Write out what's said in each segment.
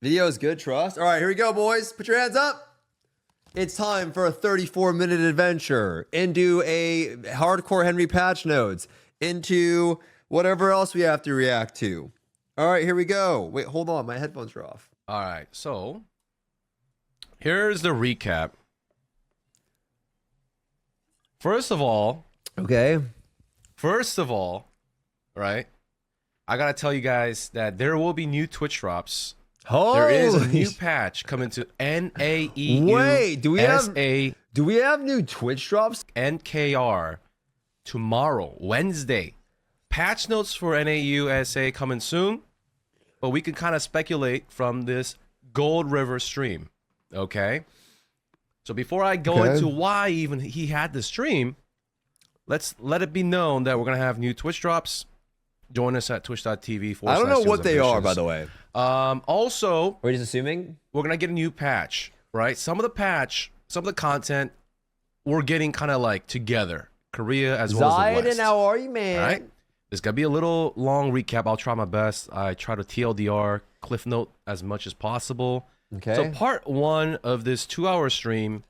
Video is good, trust. All right, here we go, boys. Put your hands up. It's time for a 34-minute adventure into a hardcore Henry patch notes, into whatever else we have to react to. All right, here we go. Wait, hold on. My headphones are off. All right, so here's the recap. First of all, right, I got to tell you guys that there will be new Twitch drops. There is a new patch coming to NAEU. Wait, do we have new Twitch drops? NKR tomorrow, Wednesday. Patch notes for NAU SA coming soon, but we can kind of speculate from this Gold River stream. Okay, so before I go into why even he had the stream, let's let it be known that we're gonna have new Twitch drops. Join us at twitch.tv. I don't know what they are, by the way. Also, we're just assuming we're gonna get a new patch, right? Some of the content we're getting kind of like together, Korea as well as the West. How are you, man? All right, there's gonna be a little long recap. I'll try my best. I try to TLDR, cliff note as much as possible. Okay. So part one of this 2-hour stream,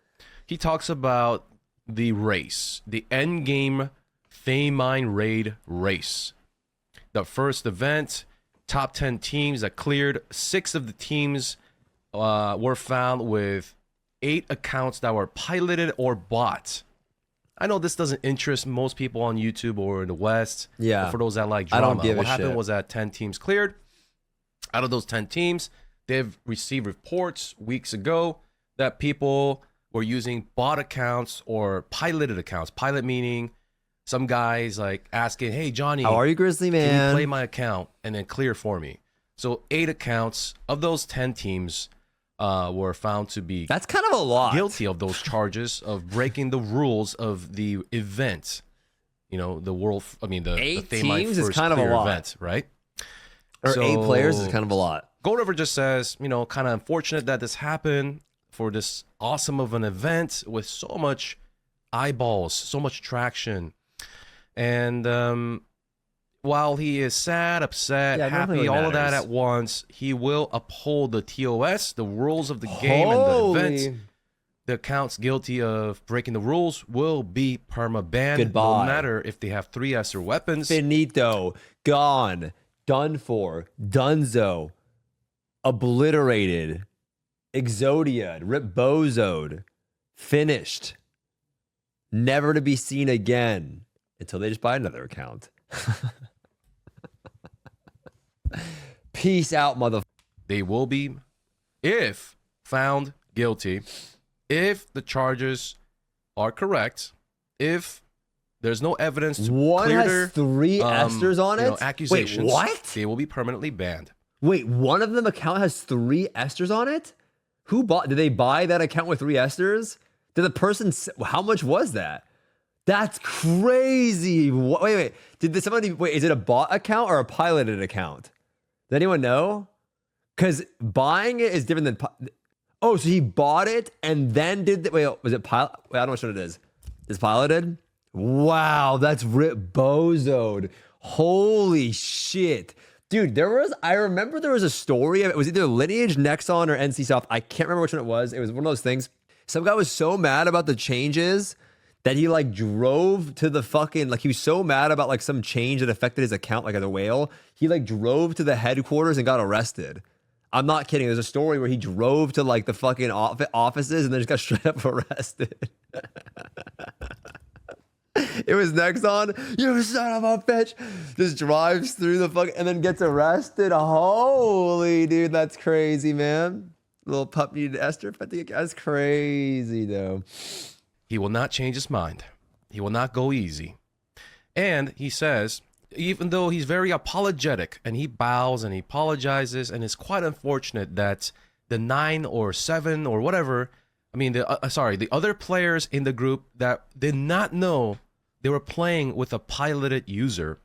he talks about the race, the end game Thaemine Raid race. The first event, top 10 teams that cleared. 6 of the teams were found with 8 accounts that were piloted or bought. I know this doesn't interest most people on YouTube or in the West. Yeah. But for those that like drama, I don't give what a happened shit. was that 10 teams cleared. Out of those 10 teams, they've received reports weeks ago that people were using bot accounts or piloted accounts. Pilot meaning some guys like asking, "Hey Johnny, how are you, Grizzly Man? Can you play my account and then clear for me?" So 8 accounts of those 10 teams were found to be That's kind of a lot. guilty of those charges of breaking the rules of the event. You know, the world. I mean, the 8 Thaemine teams is first kind of a clear lot. event, right? Or So, 8 players is kind of a lot. Gold River just says, you know, kind of unfortunate that this happened for this awesome of an event with so much eyeballs, so much traction. And while he is sad, upset, happy, really all of that matters. at once, he will uphold the TOS, the rules of the game and the event. The accounts guilty of breaking the rules will be perma-banned. Goodbye. No matter if they have 3S or weapons. Finito, gone, done for, dunzo, obliterated, exodiad, ripbozoed, finished, never to be seen again until they just buy another account. Peace out, mother. They will be, if found guilty, if the charges are correct, if there's no evidence to One clear has their 3 esters on it. accusations. Wait, what? They will be permanently banned. Wait, one of them account has 3 esters on it? Who bought? Did they buy that account with 3 esters? Did the person? How much was that? That's crazy. Wait. Did somebody? Wait, is it a bot account or a piloted account? Does anyone know? Because buying it is different than. Oh, so he bought it and then did the. Wait, was it pilot? Wait, I don't know which one it is. It's piloted. Wow, that's ripbozoed. Holy shit. Dude, I remember there was a story. It was either Lineage, Nexon, or NC Soft. I can't remember which one it was. It was one of those things. Some guy was so mad about the changes that he like drove to the fucking, like he was so mad about like some change that affected his account, like as a whale. He like drove to the headquarters and got arrested. I'm not kidding. There's a story where he drove to like the fucking offices and then just got straight up arrested. It was Nexon. You son of a bitch. Just drives through the fuck and then gets arrested. Holy dude, that's crazy, man. Little pup needed Esther. That's crazy though. He will not change his mind. He will not go easy. And he says, even though he's very apologetic and he bows and he apologizes, and it's quite unfortunate that the 9 or 7 or whatever, I mean, the other players in the group that did not know they were playing with a piloted user,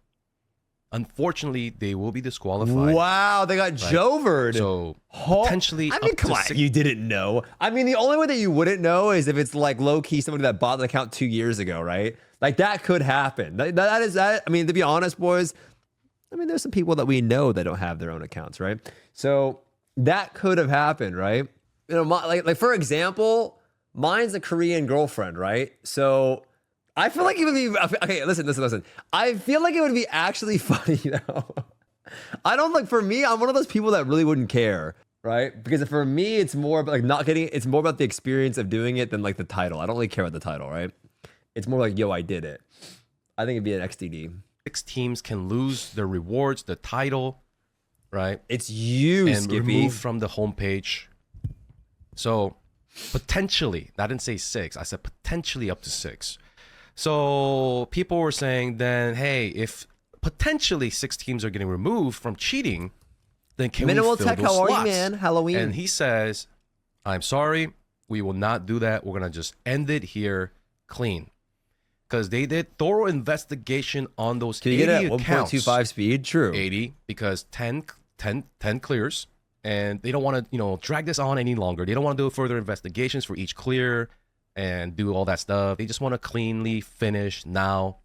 unfortunately, they will be disqualified. Wow, they got jovered. So potentially, I mean, come on, you didn't know. I mean, the only way that you wouldn't know is if it's like low key somebody that bought the account 2 years ago, right? Like that could happen. That is that. I mean, to be honest, boys, I mean, there's some people that we know that don't have their own accounts, right? So That could have happened, right? You know, like for example, mine's a Korean girlfriend, right? So I feel like it would be okay. Listen. I feel like it would be actually funny though. I don't like. For me, I'm one of those people that really wouldn't care, right? Because for me, it's more about like not getting. It's more about the experience of doing it than like the title. I don't really care about the title, right? It's more like, yo, I did it. I think it'd be an XDD. 6 teams can lose their rewards, the title, right? It's you, and Skippy. removed from the homepage. So potentially, I didn't say 6. I said potentially up to 6. So people were saying then, hey, if potentially 6 teams are getting removed from cheating, then can Minimal we fill Tech, those how are slots? you, man? Halloween. And he says, I'm sorry, we will not do that. We're going to just end it here clean. Because they did thorough investigation on those 80 Can you get it at accounts. 1.25 speed? True. 80, because 10 clears. And they don't want to, drag this on any longer. They don't want to do further investigations for each clear and do all that stuff. They just want to cleanly finish now.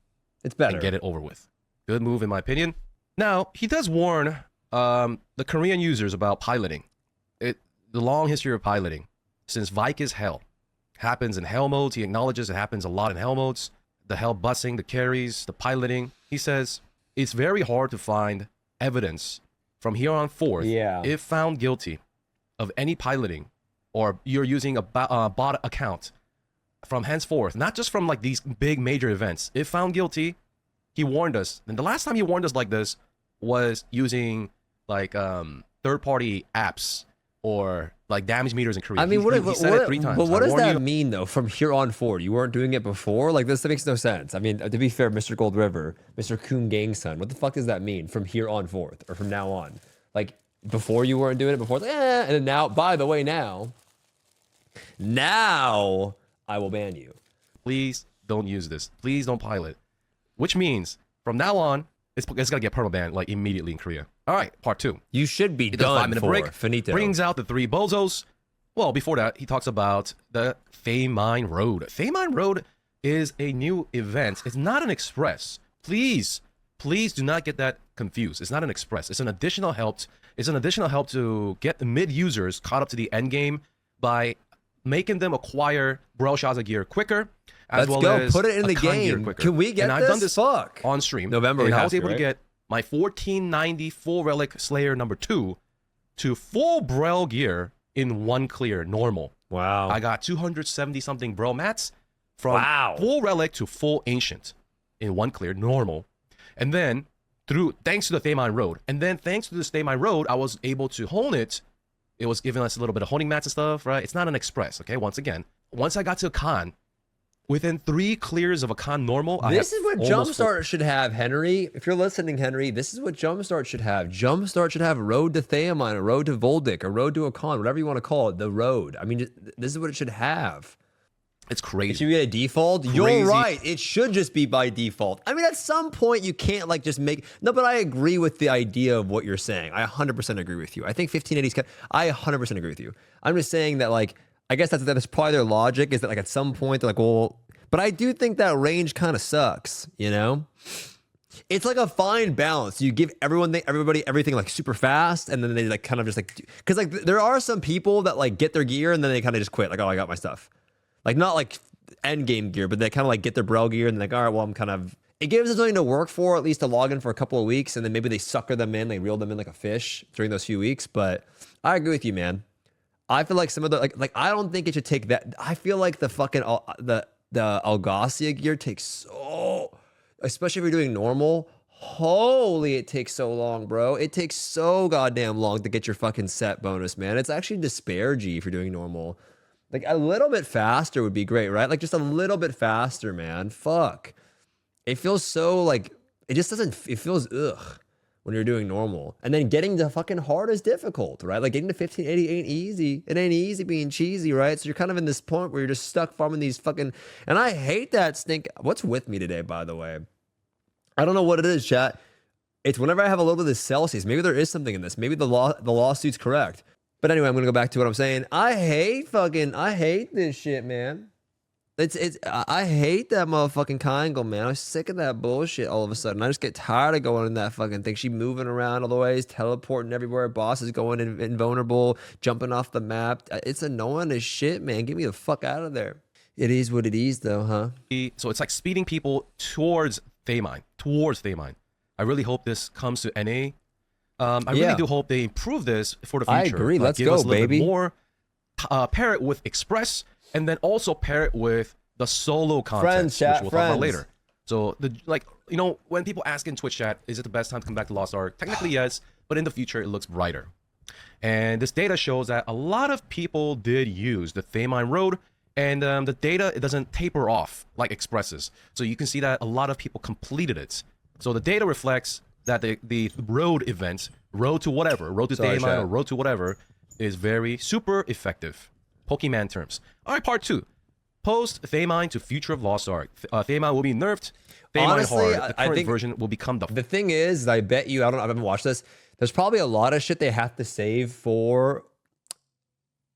It's better. And get it over with. Good move, in my opinion. Now, he does warn the Korean users about piloting. The long history of piloting. Since Vike is hell. Happens in hell modes. He acknowledges it happens a lot in hell modes. The hell busing, the carries, the piloting. He says it's very hard to find evidence from here on forth, if found guilty of any piloting or you're using a bot account from henceforth, not just from like these big major events. If found guilty, he warned us. And the last time he warned us like this was using like third-party apps or like damage meters in Korea. I mean, he said it 3 times. But what does that mean, though, from here on forward? You weren't doing it before? Like, this makes no sense. I mean, to be fair, Mr. Gold River, Mr. Koon Gangsun, what the fuck does that mean from here on forth or from now on? Like, before you weren't doing it before, like, and then now, by the way, now I will ban you. Please don't use this. Please don't pilot. Which means from now on, it's gonna get permaban like immediately in Korea. All right, part 2. You should be He does a done 5-minute for break. finito. Brings out the 3 bozos. Well, before that, he talks about the Thaemine Road. Thaemine Road is a new event. It's not an express. Please do not get that confused. It's not an express. It's an additional help. It's an additional help to get the mid users caught up to the end game by making them acquire Belshazzar gear quicker. As Let's well go. As Put it in the game. Can we get and this? I've done this Fuck. on stream. November. And I was to, able right? to get my 1490 full relic Slayer number 2 to full Brel gear in 1 clear normal. Wow. I got 270 something Brel mats from full relic to full ancient in 1 clear normal. And then thanks to the Thaemine Road. And then thanks to this Thaemine Road, I was able to hone it. It was giving us a little bit of honing mats and stuff, right? It's not an express, okay? Once again, once I got to a con, within 3 clears of a con normal, this is what Jumpstart should have, Henry. If you're listening, Henry, this is what Jumpstart should have. Jumpstart should have a road to Thaemine, a road to Voldic, a road to a con, whatever you want to call it, the road. I mean, this is what it should have. It's crazy. It should be a default. Crazy. You're right. It should just be by default. I mean, at some point, you can't like just make... No, but I agree with the idea of what you're saying. I 100% agree with you. I think 1580's... I 100% agree with you. I'm just saying that, like, I guess that's probably their logic, is that, like, at some point, they're like, well... But I do think that range kind of sucks, you know? It's like a fine balance. You give everybody everything like super fast, and then they like kind of just like... Because, like, there are some people that, like, get their gear, and then they kind of just quit. Like, oh, I got my stuff. Like, not like end game gear, but they kind of like get their Brel gear and they're like, all right, well, I'm kind of... It gives them something to work for, at least to log in for a couple of weeks, and then maybe they sucker them in, they reel them in like a fish during those few weeks. But I agree with you, man. I feel like some of the... Like I don't think it should take that... I feel like the fucking... The Algacia gear takes so... Especially if you're doing normal. Holy, it takes so long, bro. It takes so goddamn long to get your fucking set bonus, man. It's actually despair G if you're doing normal. Like, a little bit faster would be great, right? Like, just a little bit faster, man. Fuck. It feels so, like... It just doesn't... It feels ugh when you're doing normal. And then getting to fucking hard is difficult, right? Like, getting to 1580 ain't easy. It ain't easy being cheesy, right? So you're kind of in this point where you're just stuck farming these fucking... And I hate that stink... What's with me today, by the way? I don't know what it is, chat. It's whenever I have a little bit of this Celsius. Maybe there is something in this. Maybe the lawsuit's correct. But anyway, I'm going to go back to what I'm saying. I hate this shit, man. I hate that motherfucking triangle, man. I'm sick of that bullshit all of a sudden. I just get tired of going in that fucking thing. She moving around all the ways, teleporting everywhere. Boss is going invulnerable, jumping off the map. It's annoying as shit, man. Get me the fuck out of there. It is what it is, though, huh? So it's like speeding people towards Thaemine. I really hope this comes to NA. I really do hope they improve this for the future. I agree. Like, Let's give go, us a little baby. Bit more, pair it with Express, and then also pair it with the solo content, which we'll talk about later. So, when people ask in Twitch chat, is it the best time to come back to Lost Ark? Technically, yes, but in the future, it looks brighter. And this data shows that a lot of people did use the Thaemine Raid, and the data, it doesn't taper off like Expresses. So you can see that a lot of people completed it. So the data reflects that the road event, road to whatever, road to Thaemine or road to whatever, is very super effective. Pokemon terms. All right, part 2. Post Thaemine to future of Lost Ark. Thaemine will be nerfed. Thaemine Honestly, hard. The current version will become the thing is, I bet you, I haven't watched this. There's probably a lot of shit they have to save for.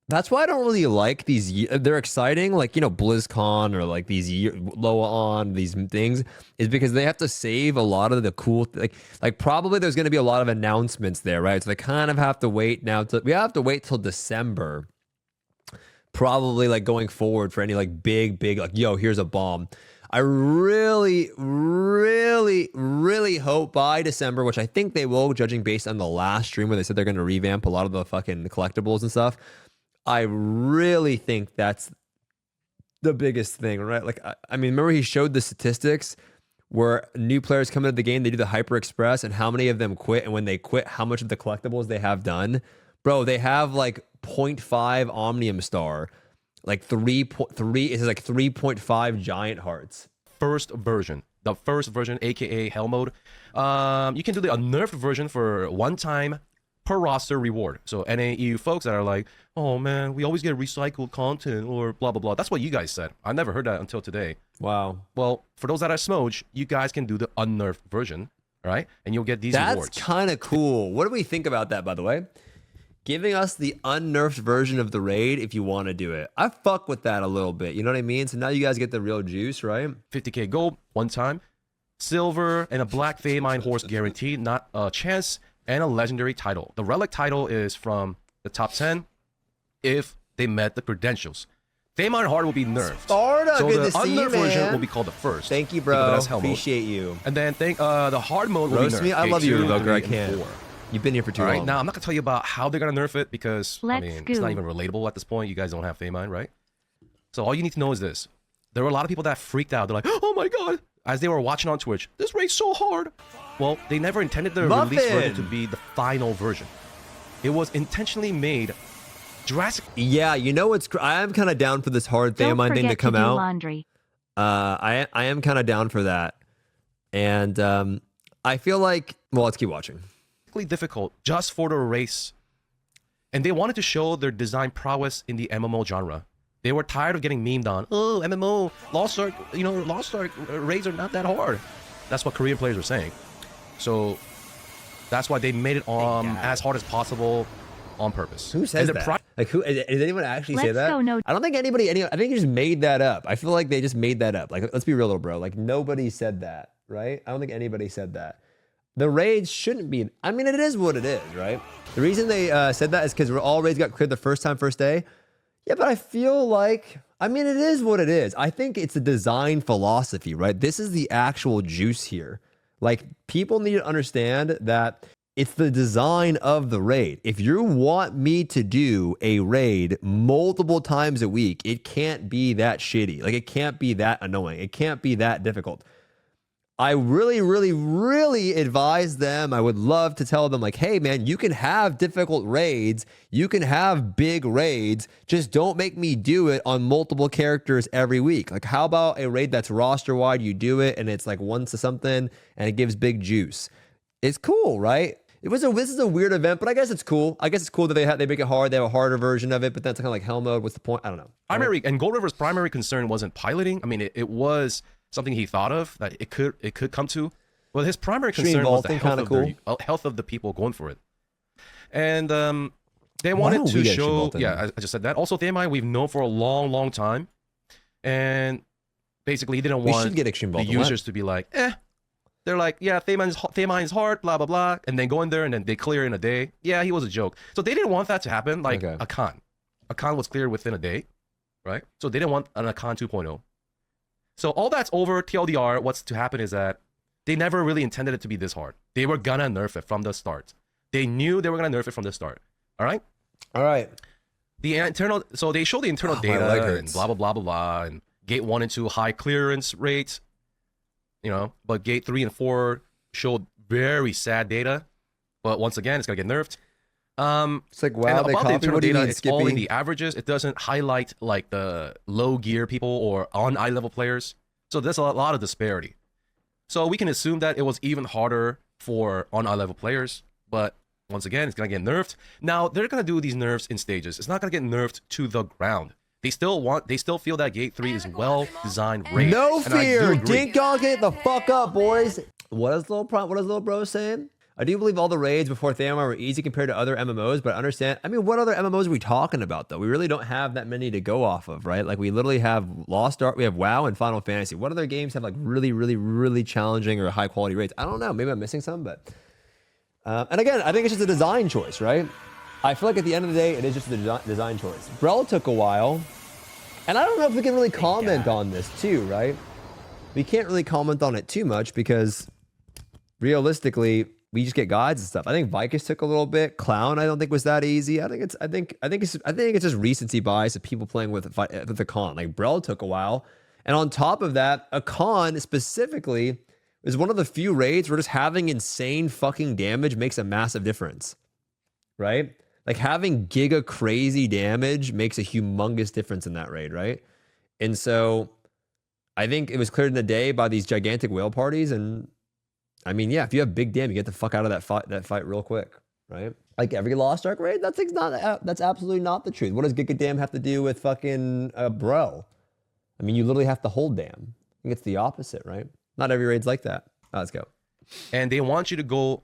That's why I don't really like these. They're exciting, like, BlizzCon or like these Loa on these things, is because they have to save a lot of the cool, like probably there's going to be a lot of announcements there, right? So they kind of have to wait now. We have to wait till December, probably, like, going forward for any like big like, yo, here's a bomb. I really hope by December, which I think they will, judging based on the last stream where they said they're going to revamp a lot of the fucking collectibles and stuff. I really think that's the biggest thing, right? Like, I mean, remember he showed the statistics where new players come into the game, they do the Hyper Express, and how many of them quit, and when they quit, how much of the collectibles they have done. Bro, they have like 0.5 Omnium Star, like 3.3, it says like 3.5 Giant Hearts. First version. The first version, aka Hell Mode. You can do a nerfed version for one time per roster reward. So NAEU folks that are like, oh man, we always get recycled content or blah, blah, blah. That's what you guys said. I never heard that until today. Wow. Well, for those that are Smoge, you guys can do the unnerfed version, right? And you'll get these rewards. That's kind of cool. What do we think about that, by the way? Giving us the unnerfed version of the raid if you want to do it. I fuck with that a little bit. You know what I mean? So now you guys get the real juice, right? 50k gold, one time. Silver and a black Thaemine horse guaranteed, not a chance. And a legendary title. The relic title is from the top 10 if they met the credentials. Thaemine Hard will be nerfed. Sparta, so good the to see you, unnerfed version man. will be called the first. Thank you, bro. That's Appreciate you. And then the hard mode will be nerfed. Me? I love you, Day 2, Revoker. 3, I can't. and 4. You've been here for too All right, long. now I'm not gonna tell you about how they're gonna nerf it because it's not even relatable at this point. You guys don't have Thaemine, right? So all you need to know is this: there were a lot of people that freaked out. They're like, "Oh my god!" As they were watching on Twitch, this raid's so hard. Well, they never intended the release version to be the final version. It was intentionally made drastically. Yeah, you know what's? I am kind of down for this hard Thaemine thing to come out. Laundry. I am kind of down for that, and I feel like, well, let's keep watching. Difficult just for the race, and they wanted to show their design prowess in the MMO genre. They were tired of getting memed on. Oh, MMO, Lost Ark, Lost Ark raids are not that hard. That's what Korean players were saying. So that's why they made it as hard as possible on purpose. Who says that? Like, who? Did anyone actually say that? I don't think anybody. I think they just made that up. I feel like they just made that up. Like, let's be real, little bro. Like, nobody said that, right? I don't think anybody said that. The raids shouldn't be. I mean, it is what it is, right? The reason they said that is because all raids got cleared the first day. Yeah, but I feel like, I mean, it is what it is. I think it's a design philosophy, right? This is the actual juice here. Like, people need to understand that it's the design of the raid. If you want me to do a raid multiple times a week, it can't be that shitty. Like, it can't be that annoying. It can't be that difficult. I really advise them. I would love to tell them, like, hey, man, you can have difficult raids. You can have big raids. Just don't make me do it on multiple characters every week. Like, how about a raid that's roster wide? You do it and it's like once or something and it gives big juice. It's cool, right? This is a weird event, but I guess it's cool. I guess it's cool that they make it hard. They have a harder version of it, but that's kind of like hell mode. What's the point? I don't know. And Gold River's primary concern wasn't piloting. I mean, it was something he thought of that it could come to. Well, his primary concern was the health of the people going for it. And they wanted to show, I just said that. Also, Thaemine, we've known for a long time And basically, he didn't We want should get extreme the vault. users to be like, they're like, yeah, Thaemine's hard, blah, blah, blah. And then go in there and then they clear in a day. Yeah, he was a joke. So they didn't want that to happen like Akan. Akan was cleared within a day, right? So they didn't want an Akan 2.0. So all that's over. TLDR, what's to happen is that they never really intended it to be this hard. They were gonna nerf it from the start. They knew they were gonna nerf it from the start. All right? All right. So they show the internal data and blah, blah, blah, blah, blah. And gate 1 and 2, high clearance rates. But gate 3 and 4 showed very sad data. But once again, it's gonna get nerfed. It's like, wow, they about the internal what do you data, mean, it's Skippy? all in the averages. It doesn't highlight like the low gear people or on eye level players. So there's a lot of disparity. So we can assume that it was even harder for on eye level players. But once again, it's gonna get nerfed. Now they're gonna do these nerfs in stages. It's not gonna get nerfed to the ground. They still feel that Gate 3 is well-designed raid. No And I do fear. agree. Dink dog it the fuck up, boys. What is little bro saying? I do believe all the raids before Thaemine were easy compared to other MMOs, but I understand. I mean, what other MMOs are we talking about, though? We really don't have that many to go off of, right? Like, we literally have Lost Ark, we have WoW, and Final Fantasy. What other games have, like, really, really, really challenging or high-quality raids? I don't know. Maybe I'm missing some, but... and again, I think it's just a design choice, right? I feel like at the end of the day, it is just a design choice. Brel took a while, and I don't know if we can really comment on this, too, right? We can't really comment on it too much because, realistically... we just get guides and stuff. I think Vicus took a little bit. Clown, I don't think was that easy. I think it's just recency bias of people playing with the con. Like Brel took a while, and on top of that, a con specifically is one of the few raids where just having insane fucking damage makes a massive difference, right? Like having giga crazy damage makes a humongous difference in that raid, right? And so, I think it was cleared in the day by these gigantic whale parties and. I mean, yeah, if you have big damage, you get the fuck out of that fight real quick, right? Like every Lost Ark raid, that's absolutely not the truth. What does Giga Dam have to do with fucking bro? I mean, you literally have to hold Dam. I think it's the opposite, right? Not every raid's like that. Let's go. And they want you to go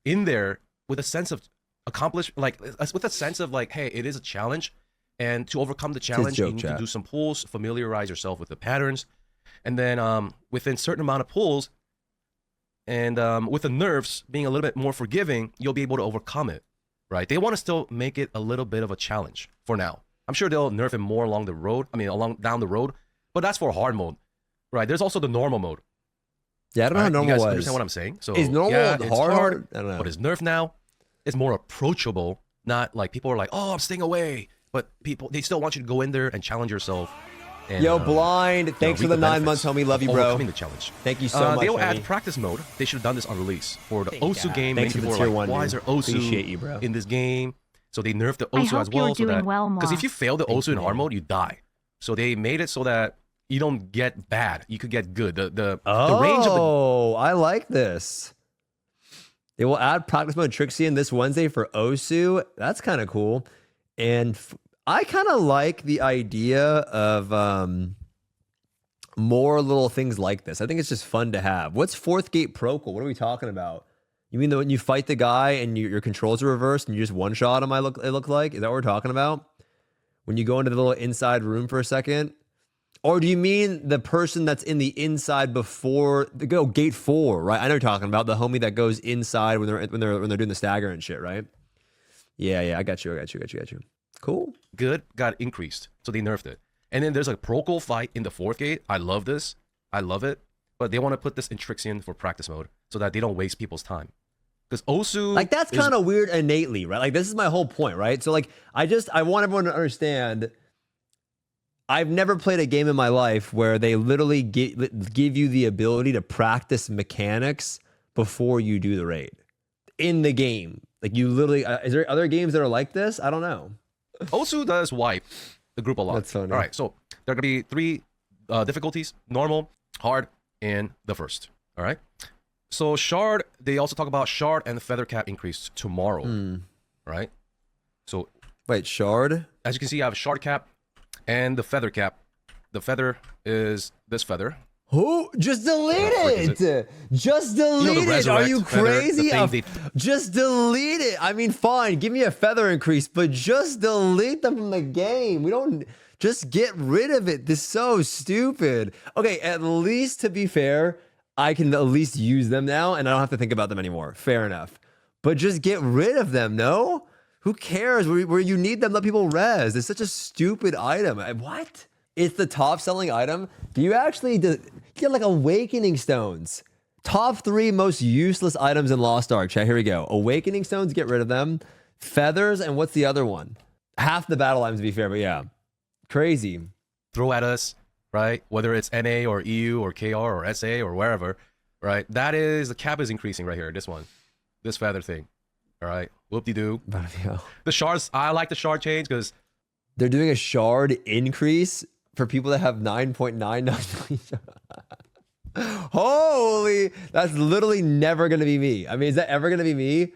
in there with a sense of with a sense of like, hey, it is a challenge, and to overcome the challenge, you need to do some pulls, familiarize yourself with the patterns, and then within certain amount of pulls. And with the nerfs being a little bit more forgiving, you'll be able to overcome it, right? They want to still make it a little bit of a challenge for now. I'm sure they'll nerf it more along the road. I mean, down the road. But that's for hard mode, right? There's also the normal mode. Yeah, I don't know how normal you guys was. understand what I'm saying? So is normal hard? I don't know. But it's nerf now. It's more approachable. Not like people are like, oh, I'm staying away. But they still want you to go in there and challenge yourself. And, Yo, Blind, thanks for the 9 months, homie. Love you, bro. Overcoming the challenge. Thank you so much, They'll homie. add practice mode. They should have done this on release. For the Osu game, many people were like, why is there Osu in this game? So they nerfed the Osu as well. Because if you fail the Osu in hard mode, you die. So they made it so that you don't get bad. You could get good. The range of the... Oh, I like this. They will add practice mode Trixie in this Wednesday for Osu. That's kind of cool. And I kind of like the idea of... more little things like this. I think it's just fun to have. What's fourth gate procal? What are we talking about? You mean that when you fight the guy and your controls are reversed and you just one shot him? It look like, is that what we're talking about? When you go into the little inside room for a second, or do you mean the person that's in the inside before gate 4? Right? I know you're talking about the homie that goes inside when they're doing the stagger and shit. Right? Yeah. I got you. Cool. Good got increased, so they nerfed it. And then there's a procal fight in the fourth gate. I love this. I love it. But they want to put this in Trixian for practice mode so that they don't waste people's time. Because Osu... like, that's kind of weird innately, right? Like, this is my whole point, right? So, like, I want everyone to understand... I've never played a game in my life where they literally give you the ability to practice mechanics before you do the raid. In the game. Like, you literally... is there other games that are like this? I don't know. Osu does wipe the group a lot. That's funny. All right, so there are going to be 3 difficulties: normal, hard, and the first. All right. So shard, they also talk about shard and feather cap increase tomorrow. Right. So wait, shard? As you can see, I have shard cap and the feather cap. The feather is this feather. Who? Just delete frick is it. Just delete the it. Are resurrect you feather, crazy? the thing Just delete it. I mean, fine. Give me a feather increase, but just delete them from the game. We don't. Just get rid of it. This is so stupid. Okay, at least to be fair, I can at least use them now, and I don't have to think about them anymore. Fair enough. But just get rid of them. No. Who cares? Where you need them, let people res. It's such a stupid item. What? It's the top selling item. Do you actually get like awakening stones? Top 3 most useless items in Lost Ark. Chat, here we go. Awakening stones, get rid of them. Feathers, and what's the other one? Half the battle items, to be fair, but yeah. Crazy. throw at us, right? Whether it's NA or EU or KR or SA or wherever, right? That is, the cap is increasing right here. This one, this feather thing. All right. Whoop-de-doo. The shards, I like the shard change because they're doing a shard increase for people that have 9.99 million. Holy, that's literally never going to be me. I mean, is that ever going to be me?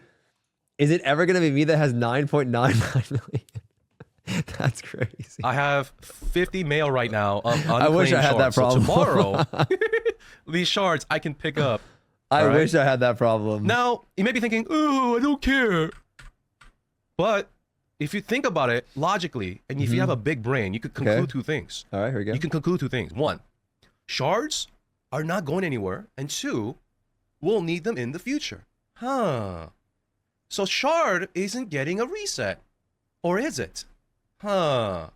Is it ever going to be me that has 9.99 million? That's crazy. I have 50 mail right now of unclaimed I wish I had that shards. problem. So tomorrow, these shards I can pick up. I wish I had that problem. Now, you may be thinking, oh, I don't care. But if you think about it logically, and if you have a big brain, you could conclude two things. All right, here we go. You can conclude two things. One, shards are not going anywhere. And two, we'll need them in the future. Huh. So shard isn't getting a reset. Or is it? Huh.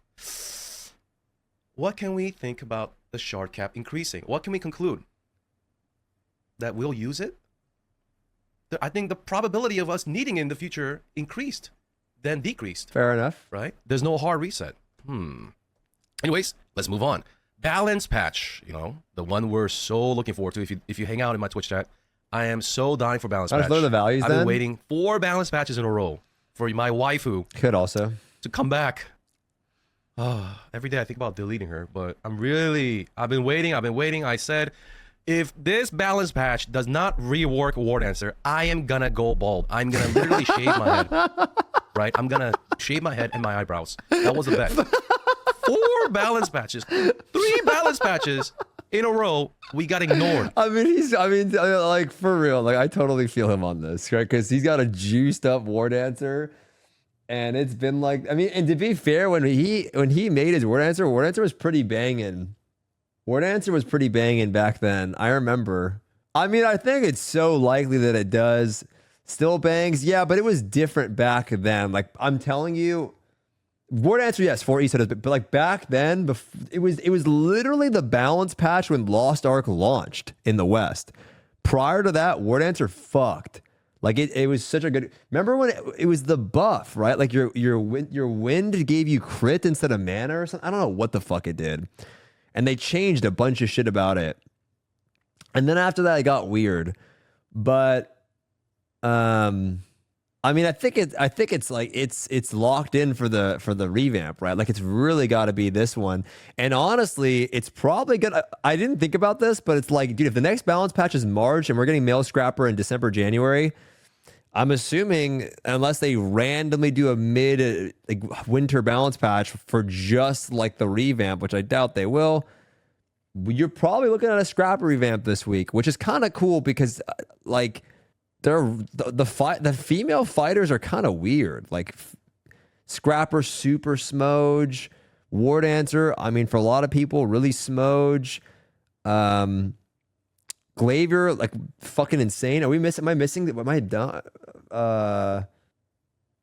What can we think about the shard cap increasing? What can we conclude? That we'll use it? I think the probability of us needing it in the future increased, then decreased. Fair enough. Right? There's no hard reset. Anyways, let's move on. Balance patch, you know, the one we're so looking forward to. If you hang out in my Twitch chat, I am so dying for balance patch. Let's learn the values. I've been waiting 4 balance patches in a row for my waifu could also to come back. Every day I think about deleting her, but I've been waiting. I said, if this balance patch does not rework War Dancer, I am gonna go bald. I'm gonna literally shave my head. Right? I'm gonna shave my head and my eyebrows. That was a bet. 4 balance patches, 3 balance patches in a row. We got ignored. I mean, like for real. Like I totally feel him on this, right? Because he's got a juiced up War Dancer. And it's been like, I mean, and to be fair, when he made his War Dancer was pretty banging. War Dancer was pretty banging back then. I remember. I mean, I think it's so likely that it does still bangs. Yeah, but it was different back then. Like I'm telling you, War Dancer, yes, 4 East but like back then, it was literally the balance patch when Lost Ark launched in the West. Prior to that, War Dancer fucked. Like it was such a good. Remember when it was the buff, right? Like your wind gave you crit instead of mana or something. I don't know what the fuck it did, and they changed a bunch of shit about it. And then after that, it got weird. But, I mean, I think it's like it's locked in for the revamp, right? Like it's really got to be this one. And honestly, it's probably gonna. I didn't think about this, but it's like, dude, if the next balance patch is March and we're getting Mail Scrapper in December, January. I'm assuming, unless they randomly do a mid winter balance patch for just like the revamp, which I doubt they will, you're probably looking at a Scrapper revamp this week, which is kind of cool because like the female fighters are kind of weird. Like Scrapper, super smooge, War Dancer. I mean, for a lot of people, really smooge. Glavier, like fucking insane. Am I missing? Am I done?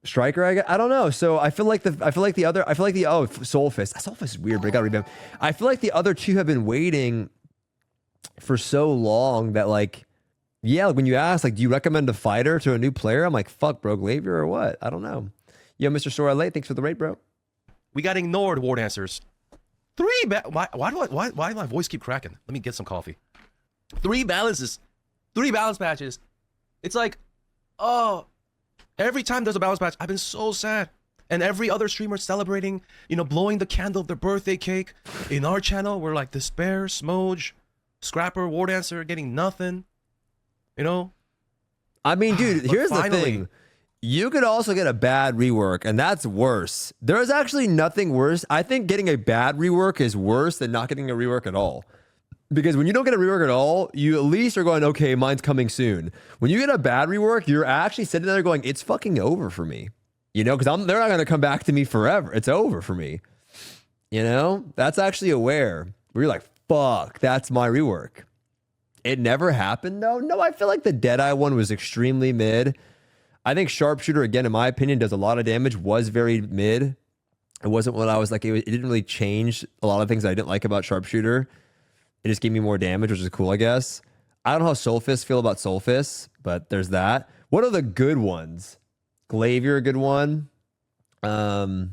Striker, I don't know. So I feel like the Soul Fist. Soul Fist is weird, but I got to revamp. I feel like the other two have been waiting for so long that like, yeah, like when you ask, like, do you recommend a fighter to a new player? I'm like, fuck, bro, Glavier or what? I don't know. Yo, Mr. Sora Late, thanks for the rate, bro. We got ignored, War Dancers. Why do my voice keep cracking? Let me get some coffee. 3 balance patches. It's like, oh, every time there's a balance patch, I've been so sad. And every other streamer celebrating, you know, blowing the candle of their birthday cake. In our channel, we're like Despair, Smoge, Scrapper, War Dancer, getting nothing. You know? I mean, dude, here's the thing. You could also get a bad rework, and that's worse. There is actually nothing worse. I think getting a bad rework is worse than not getting a rework at all. Because when you don't get a rework at all, you at least are going, okay, mine's coming soon. When you get a bad rework, you're actually sitting there going, it's fucking over for me. You know, because they're not going to come back to me forever. It's over for me. You know, that's actually aware. Where you're like, fuck, that's my rework. It never happened though. No, I feel like the Deadeye one was extremely mid. I think Sharpshooter, again, in my opinion, does a lot of damage, was very mid. It wasn't what I was like, it didn't really change a lot of things I didn't like about Sharpshooter. It just gave me more damage, which is cool, I guess. I don't know how Soulfist feel about Soulfist, but there's that. What are the good ones? Glavier, a good one. Zerk,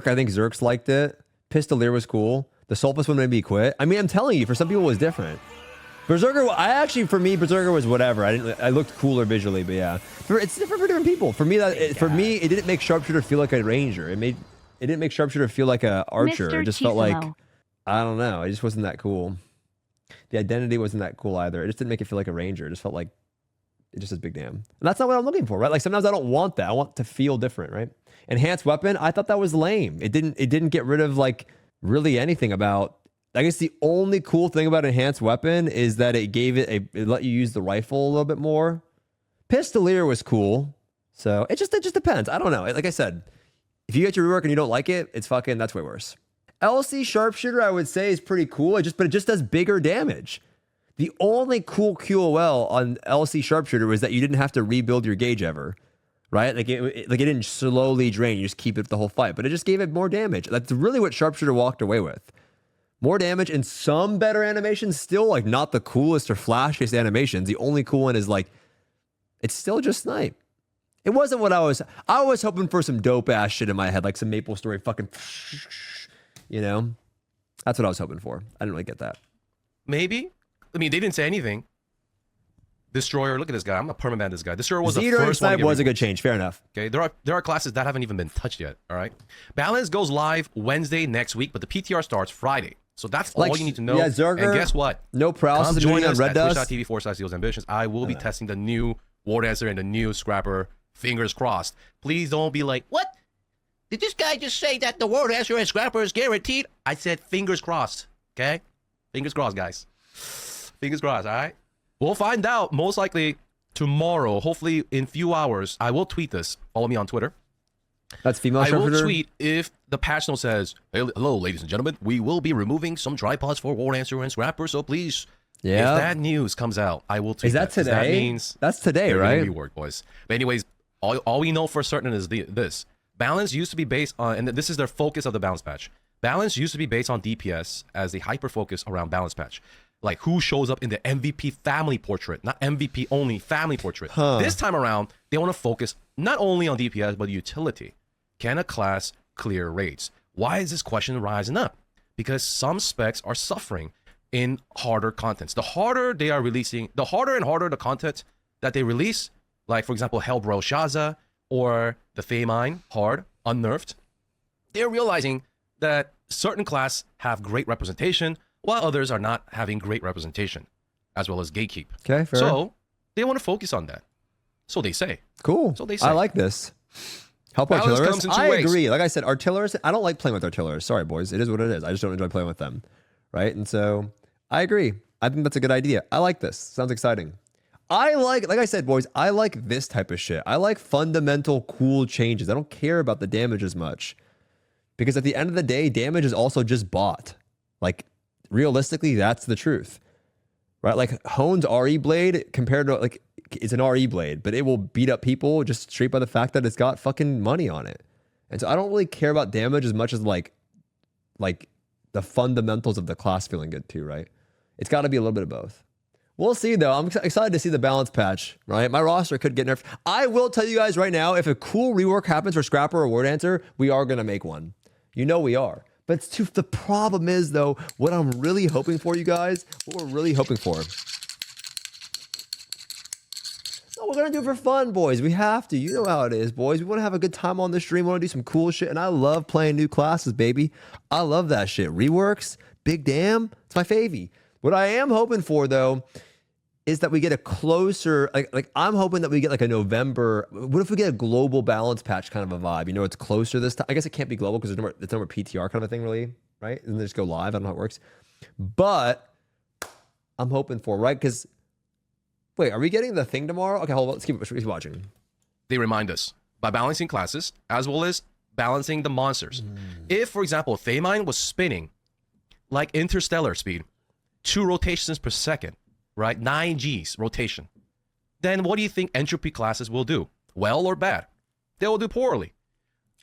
I think Zerk's liked it. Pistolier was cool. The Soulfist one made me quit. I mean, I'm telling you, for some people it was different. Berserker, for me, Berserker was whatever. I looked cooler visually, but yeah. It's different for different people. For me, it didn't make Sharpshooter feel like a ranger. It didn't make Sharpshooter feel like a archer. Mr. It just felt like, I don't know. It just wasn't that cool. The identity wasn't that cool either. It just didn't make it feel like a ranger. It just felt like it just says big damn. And that's not what I'm looking for, right? Like sometimes I don't want that. I want to feel different, right? Enhanced weapon, I thought that was lame. It didn't get rid of like really anything about. I guess the only cool thing about enhanced weapon is that it let you use the rifle a little bit more. Pistolier was cool. So it just depends. I don't know. Like I said, if you get your rework and you don't like it, that's way worse. LC Sharpshooter, I would say, is pretty cool. But it just does bigger damage. The only cool QOL on LC Sharpshooter was that you didn't have to rebuild your gauge ever, right? Like it didn't slowly drain. You just keep it the whole fight, but it just gave it more damage. That's really what Sharpshooter walked away with. More damage and some better animations. Still, like, not the coolest or flashiest animations. The only cool one is like, it's still just snipe. It wasn't what I was hoping for, some dope ass shit in my head, like some Maple Story fucking, you know? That's what I was hoping for. I didn't really get that. Maybe. I mean, they didn't say anything. Destroyer, look at this guy. I'm a permaban this guy. Destroyer was the Zeter first one. Snipe was a good change. Fair enough. Okay, there are classes that haven't even been touched yet. All right. Balance goes live Wednesday next week, but the PTR starts Friday. So that's all you need to know. Yeah, Zerger, and guess what? No paralysis join us on Red at Dust. twitch.tv/Steel's I will be testing the new War Dancer and the new Scrapper. Fingers crossed. Please don't be like, what? Did this guy just say that the War Dancer and Scrapper is guaranteed? I said fingers crossed. Okay? Fingers crossed, guys. Fingers crossed, all right? We'll find out most likely tomorrow, hopefully in few hours. I will tweet this. Follow me on Twitter. That's female I will Sharpshooter? tweet if the patch note says, hey, hello, ladies and gentlemen, we will be removing some tripods for War Dancer and Scrapper, so please, if that news comes out, I will tweet Is that today? That means that's today, right? Rework, boys. But anyways, all we know for certain is this. Balance used to be based on, and this is their focus of the balance patch. Balance used to be based on DPS as the hyper focus around balance patch. Like who shows up in the MVP family portrait, not MVP only family portrait. This time around, they want to focus not only on DPS, but utility. Can a class clear raids? Why is this question rising up? Because some specs are suffering in harder contents. The harder they are releasing, the harder and harder the content that they release, like for example, Hellbro Shaza or the Thaemine Hard, unnerved, they're realizing that certain class have great representation, while others are not having great representation, as well as gatekeep. Okay, fair. So they want to focus on that. So they say. Cool. So they say. I like this. Help Balance artillerists. comes in two I ways. agree. Like I said, artillerists, I don't like playing with artillerists. Sorry, boys. It is what it is. I just don't enjoy playing with them. Right? And so I agree. I think that's a good idea. I like this. Sounds exciting. Like I said, boys, I like this type of shit. I like fundamental cool changes. I don't care about the damage as much. Because at the end of the day, damage is also just bought. Like, realistically, that's the truth. Right? Like, Hone's RE blade compared to, like, it's an RE blade, but it will beat up people just straight by the fact that it's got fucking money on it. And so I don't really care about damage as much as, like the fundamentals of the class feeling good too, right? It's got to be a little bit of both. We'll see, though. I'm excited to see the balance patch, right? My roster could get nerfed. I will tell you guys right now, if a cool rework happens for Scrapper or War Dancer, we are going to make one. You know we are. But the problem is, though, what I'm really hoping for, you guys, what we're really hoping for. No, we're going to do it for fun, boys. We have to. You know how it is, boys. We want to have a good time on the stream. We want to do some cool shit. And I love playing new classes, baby. I love that shit. Reworks, big damn. It's my favy. What I am hoping for, though, is that we get a closer, like I'm hoping that we get like a November, what if we get a global balance patch kind of a vibe? You know, it's closer this time. I guess it can't be global because it's no more PTR kind of a thing, really, right? And then just go live. I don't know how it works. But I'm hoping for, right? Because, wait, are we getting the thing tomorrow? Okay, hold on. Let's keep watching. They remind us by balancing classes as well as balancing the monsters. If, for example, Thaemine was spinning like interstellar speed, 2 rotations per second, right? 9 Gs rotation. Then what do you think entropy classes will do? Well or bad? They will do poorly.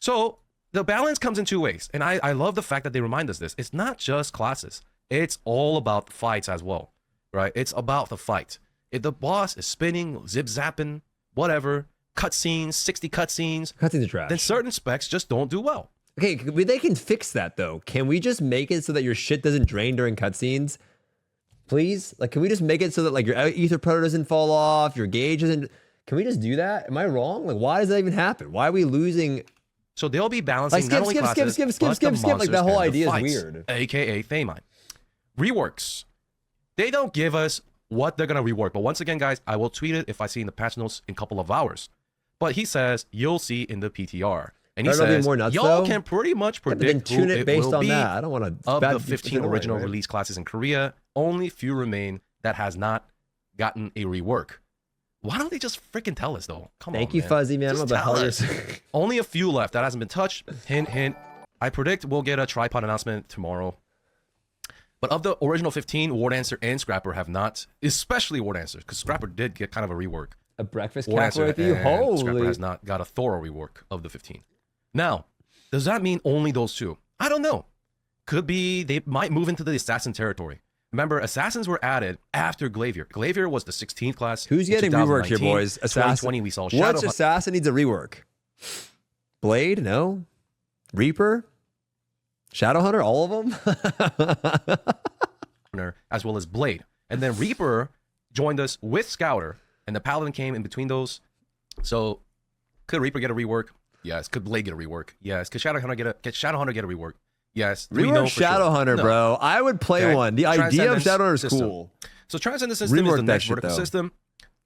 So the balance comes in 2 ways. And I love the fact that they remind us this. It's not just classes. It's all about the fights as well, right? It's about the fight. If the boss is spinning, zip-zapping, whatever, cutscenes, 60 cutscenes, Cutscenes are trash. then certain specs just don't do well. Okay, they can fix that though. Can we just make it so that your shit doesn't drain during cutscenes? Please? Like, can we just make it so that like your ether predator doesn't fall off, your gauge doesn't... Can we just do that? Am I wrong? Like, why does that even happen? Why are we losing... So they'll be balancing Like, not only classes, skip. but the Like, monsters that whole and the idea is fights, weird. AKA Thaemine. Reworks. They don't give us what they're going to rework. But once again, guys, I will tweet it if I see in the patch notes in a couple of hours. But he says, you'll see in the PTR. And he says, more nuts, y'all though? can pretty much Yeah, but predict then tune who it it based will on be. that. I don't want to... Of the 15 original release classes in Korea, only few remain that has not gotten a rework. Why don't they just freaking tell us, though? Come on, Thank you, man. Fuzzy, man. Just What the tell hell us. Only a few left. That hasn't been touched. Hint, hint. I predict we'll get a tripod announcement tomorrow. But of the original 15, War Dancer and Scrapper have not, especially War Dancer, because Scrapper did get kind of a rework. A breakfast War cap Dancer with you? and Scrapper Holy... has not got a thorough rework of the 15. Now, does that mean only those 2? I don't know. Could be they might move into the assassin territory. Remember, assassins were added after Glavier. Glavier was the 16th class. Who's getting reworked here, boys? Assassin. 2020, we saw Shadow Which assassin needs a rework? Blade? No. Reaper? Shadowhunter? All of them? Hunter, as well as Blade. And then Reaper joined us with Scouter, and the Paladin came in between those. So, could Reaper get a rework? Yes. Could Blade get a rework? Yes. Could Shadowhunter get a rework? Yes. We know Rework for sure. Shadowhunter, No. bro. I would play Okay. one. The idea of Transcendence Shadowhunter is system. cool. So Transcendence system is Rework the that next shit, vertical though. system.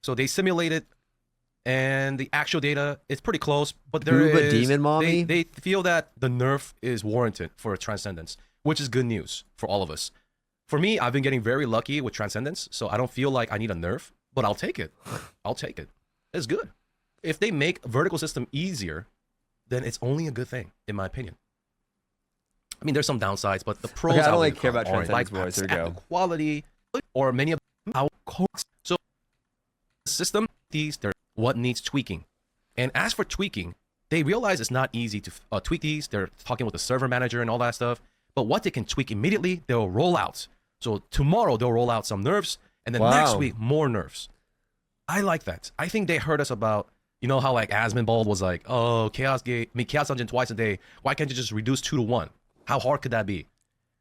So they simulate it, and the actual data is pretty close. But there Uba is Demon Mommy? They feel that the nerf is warranted for Transcendence, which is good news for all of us. For me, I've been getting very lucky with Transcendence, so I don't feel like I need a nerf, but I'll take it. I'll take it. It's good. If they make vertical system easier, then it's only a good thing, in my opinion. I mean, there's some downsides, but the pros Okay, I don't outweigh really care about the cons. Transcendence, boys. Here we go. The quality, or many of our codes. So, the system, they're what needs tweaking. And as for tweaking, they realize it's not easy to tweak these. They're talking with the server manager and all that stuff. But what they can tweak immediately, they'll roll out. So tomorrow they'll roll out some nerfs, and then next week more nerfs. I like that. I think they heard us about, you know how like Asmongold was like, oh, Chaos Dungeon twice a day. Why can't you just reduce 2 to 1? How hard could that be?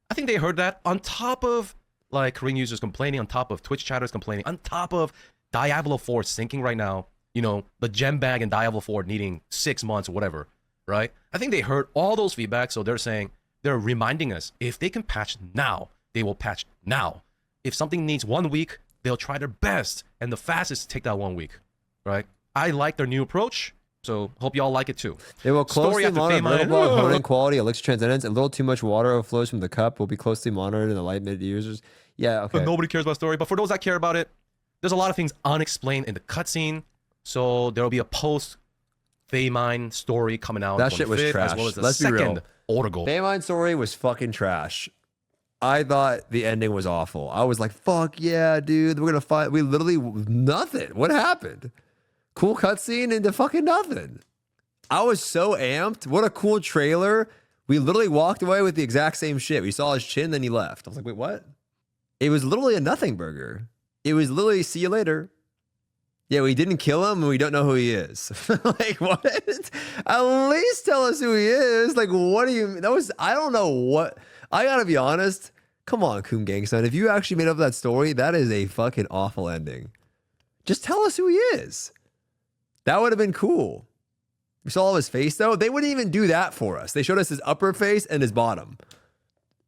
I think they heard that on top of like Korean users complaining, on top of Twitch chatters complaining, on top of Diablo 4 sinking right now. You know, the gem bag and Diablo 4 needing 6 months or whatever, right? I think they heard all those feedback, so they're reminding us, if they can patch now, they will patch now. If something needs 1 week, they'll try their best, and the fastest to take that 1 week, right? I like their new approach, so hope y'all like it too. They will Story closely after monitor Thaemine. vertical block honing quality, elixir transcendence. A little too much water overflows from the cup will be closely monitored in the light mid users. Yeah, okay. But nobody cares about story. But for those that care about it, there's a lot of things unexplained in the cutscene. So there will be a post Thaemine story coming out. That shit was 25th, trash. As well as the Let's be real. second order goal. Thaemine story was fucking trash. I thought the ending was awful. I was like, fuck yeah, dude. We're gonna fight. We literally nothing. What happened? Cool cutscene into fucking nothing. I was so amped. What a cool trailer. We literally walked away with the exact same shit. We saw his chin, then he left. I was like, wait, what? It was literally a nothing burger. It was literally see you later. Yeah, we didn't kill him and we don't know who he is. Like, what? At least tell us who he is. Like, what do you, that was, I don't know what, I gotta be honest. Come on, Coon Gangson. If you actually made up that story, that is a fucking awful ending. Just tell us who he is. That would have been cool. We saw all his face though. They wouldn't even do that for us. They showed us his upper face and his bottom.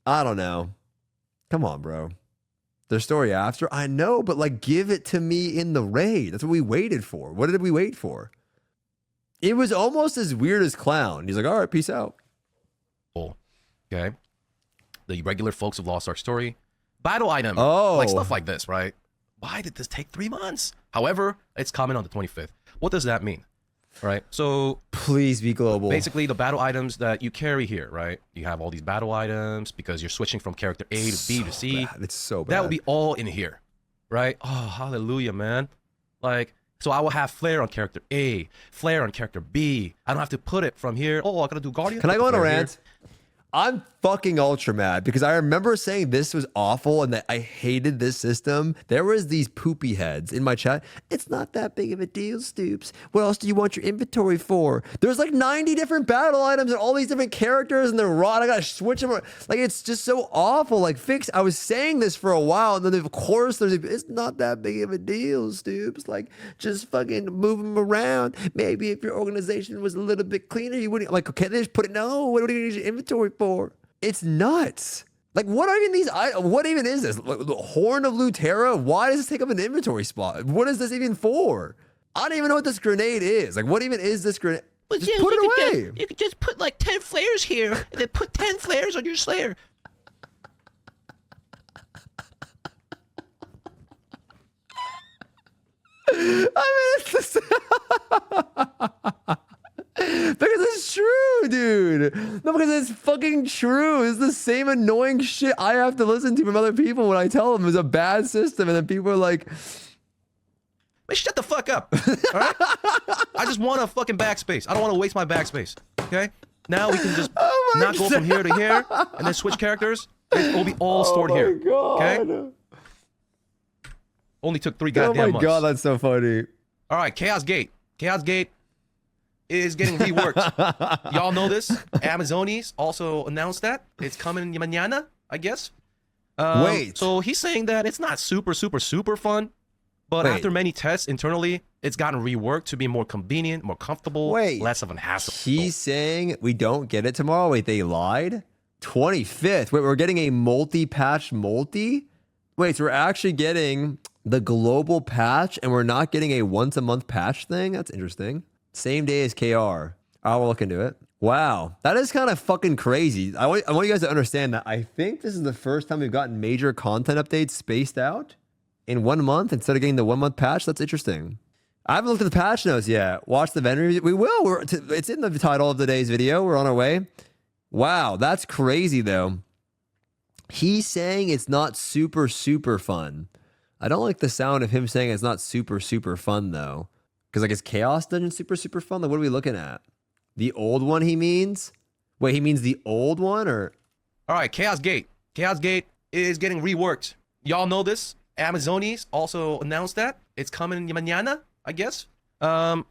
I don't know. Come on, bro. Their story after, I know, but like give it to me in the raid. That's what we waited for. What did we wait for? It was almost as weird as Clown. He's like, all right, peace out. Okay. The regular folks of Lost Ark story. battle item. Oh. Like stuff like this, right? Why did this take 3 months? However, it's coming on the 25th. What does that mean? Right? So Please be global. basically the battle items that you carry here, right? You have all these battle items because you're switching from character A to B to C. Bad. It's so bad. That will be all in here, right? Oh, hallelujah, man. Like, so I will have flare on character A, flare on character B. I don't have to put it from here. Oh, I gotta do guardian. Can I go on a Flare here. rant? I'm fucking ultra mad because I remember saying this was awful and that I hated this system. There was these poopy heads in my chat. It's not that big of a deal, Stoopzz. What else do you want your inventory for? There's like 90 different battle items and all these different characters and they're raw. I gotta switch them. Like, it's just so awful. Like, I was saying this for a while and then of course it's not that big of a deal, Stoopzz. Like, just fucking move them around. Maybe if your organization was a little bit cleaner, you wouldn't. Like, okay, they just put it. No, what do you use your inventory for? It's nuts. Like, what are even these? What even is this? Like, the Horn of Lutera? Why does this take up an inventory spot? What is this even for? I don't even know what this grenade is. Like, what even is this grenade? Well, Just yeah, put you it could away. you could just put like 10 flares here, and then put 10 flares on your Slayer. I mean, it's the because it's true, dude. No, because it's fucking true. It's the same annoying shit I have to listen to from other people when I tell them it's a bad system, and then people are like, Man, shut the fuck up. All right? I just want a fucking backspace. I don't want to waste my backspace. Okay? Now we can just Oh my not go from here to here and then switch characters. It will be all stored "Oh my here. god, Okay? Only took 3 oh goddamn my months. god, that's so funny." All right, Chaos Gate. Chaos Gate is getting reworked. Y'all know this. Amazonis also announced that. It's coming mañana, I guess. Wait. So he's saying that it's not super fun, but Wait. after many tests internally, it's gotten reworked to be more convenient, more comfortable, Wait. less of an hassle. He's saying we don't get it tomorrow. Wait, they lied? 25th. Wait, we're getting a multi-patch multi? Wait, so we're actually getting the global patch and we're not getting a once-a-month patch thing? That's interesting. Same day as KR. I'll look into it. Wow, that is kind of fucking crazy. I want you guys to understand that I think this is the first time we've gotten major content updates spaced out in 1 month instead of getting the 1 month patch. That's interesting. I haven't looked at the patch notes yet. Watch the vendor review. We will. It's in the title of today's video. We're on our way. Wow, that's crazy though. He's saying it's not super fun. I don't like the sound of him saying it's not super fun though. Because like, is Chaos Dungeon super fun? Like, what are we looking at? The old one he means? Wait, he means the old one or? All right, Chaos Gate. Chaos Gate is getting reworked. Y'all know this. Amazonis also announced that. It's coming mañana, I guess.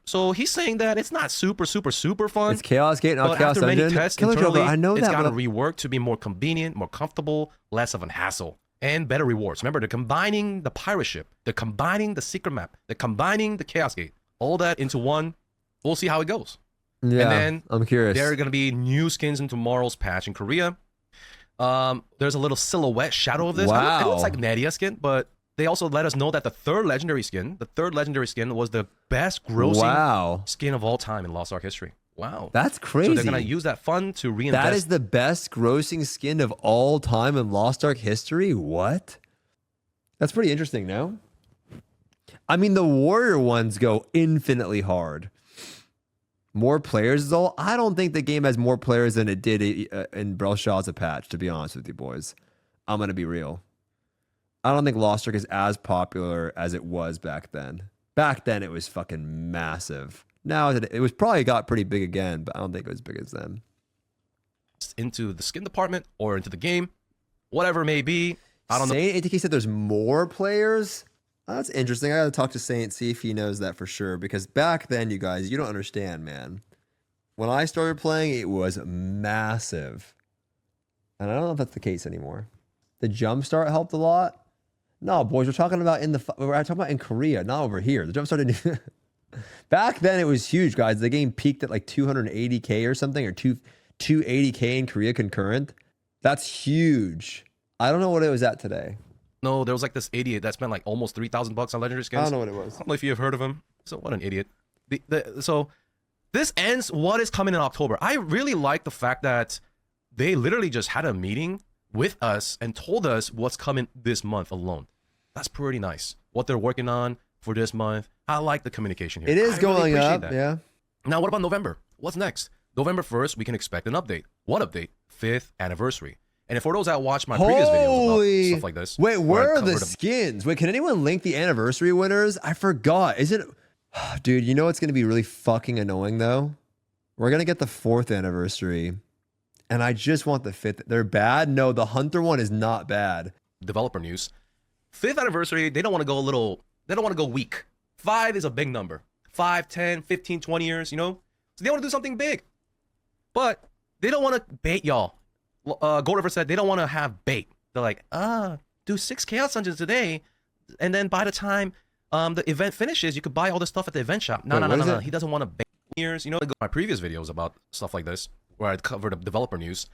So he's saying that it's not super fun. It's Chaos Gate, not But Chaos after Dungeon. many tests Killer internally, Joker, I know it's that. gotten But reworked to be more convenient, more comfortable, less of an hassle, and better rewards. Remember, they're combining the pirate ship, they're combining the secret map, they're combining the Chaos Gate, all that into one. We'll see how it goes. yeah, and then I'm curious. There are going to be new skins in tomorrow's patch in Korea. There's a little silhouette shadow of this. Wow. It looks like Nadia skin, but they also let us know that the third legendary skin was the best grossing Wow, skin of all time in Lost Ark history. Wow. that's crazy. So they're going to use that fund to reinvest. That is the best grossing skin of all time in Lost Ark history? What? That's pretty interesting, no? I mean, the warrior ones go infinitely hard. More players is all. I don't think the game has more players than it did in Belshazzar patch, to be honest with you boys. I'm going to be real. I don't think Lost Ark is as popular as it was back then. Back then, it was fucking massive. Now, it was probably got pretty big again, but I don't think it was as big as then. Into the skin department or into the game, whatever it may be. I don't know. Saint ATK said there's more players. That's interesting. I gotta talk to Saint, see if he knows that for sure. Because back then, you guys, you don't understand, man. When I started playing, it was massive. And I don't know if that's the case anymore. The jumpstart helped a lot. No, boys, we're talking about in Korea, not over here. The jumpstart back then it was huge, guys. The game peaked at like 280K or something, or 280K in Korea concurrent. That's huge. I don't know what it was at today. No, there was like this idiot that spent like almost $3,000 on legendary skins. I don't know what it was. I don't know if you've heard of him. So what an idiot. So this ends what is coming in October. I really like the fact that they literally just had a meeting with us and told us what's coming this month alone. That's pretty nice. What they're working on for this month. I like the communication here. It is going appreciate up, that. yeah. Now, what about November? What's next? November 1st, we can expect an update. What update? 5th anniversary. And for those that watched my previous videos about stuff like this. Wait, where I are the covered skins? Wait, can anyone link the anniversary winners? I forgot. Is it... Dude, you know what's going to be really fucking annoying, though? We're going to get the 4th anniversary. And I just want the 5th. They're bad? No, the Hunter one is not bad. developer news. 5th anniversary, they don't want to go a little, they don't want to go weak. 5 is a big number. 5, 10, 15, 20 years, you know? So they want to do something big. But they don't want to bait y'all. Gold River said they don't want to have bait. They're like, do 6 Chaos Dungeons today, and then by the time the event finishes, you could buy all the stuff at the event shop. No. He doesn't want to bait years. You know, my previous videos about stuff like this, where I covered the developer news.